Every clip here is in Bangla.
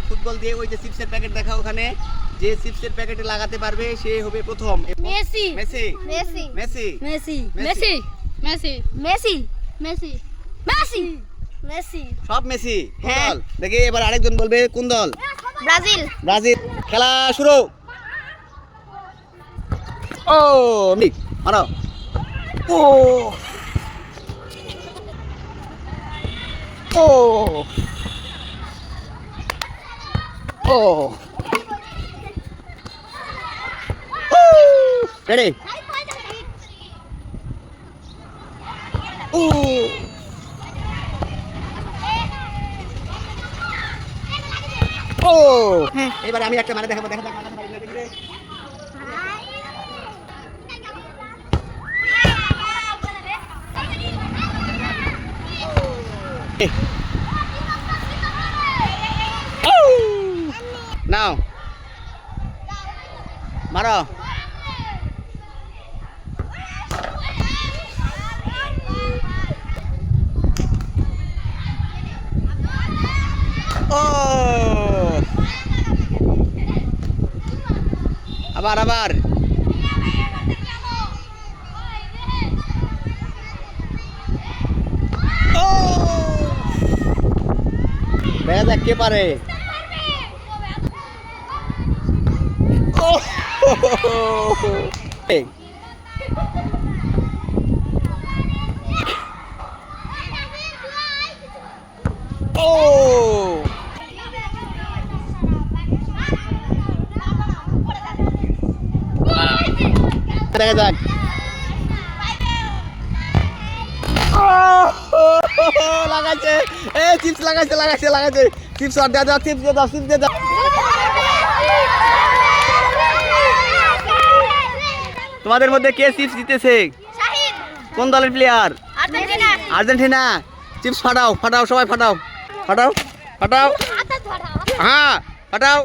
ফুটবল দিয়ে ওই যে চিপসের প্যাকেট দেখা ওখানে, যে চিপসের প্যাকেটে লাগাতে পারবে সে হবে প্রথম। Messi Messi Messi Messi Messi Messi Messi Messi Messi Messi Messi সব মেসি। হ্যাঁ। দল দেখি এবার আরেকজন বলবে কোন দল? Brazil Brazil. খেলা শুরু। ও মিক মারো। ও ও ও রেডি। ও ও এবারে আমি একটা মানে দেখাবো, দেখা দেখ মাথা মারি না দেখবে। নাও মারো। ও আবার আবার। ও দেখা কে পারে। ও ও দেখা যাক। লাগাইছে এ চিপস লাগাইছে লাগাইছে লাগাইছে চিপস আর দাও চিপস দিয়ে দাও চিপস দিয়ে দাও। তোমাদের মধ্যে কে চিপস জিতেছে? শাহিদ। কোন দলের প্লেয়ার? আর্জেন্টিনা। আর্জেন্টিনা। চিপস ফাটাও ফাটাও সবাই ফাটাও ফাটাও ফাটাও। হ্যাঁ ফাটাও।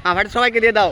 হ্যাঁ ফাটাও সবাইকে দিয়ে দাও।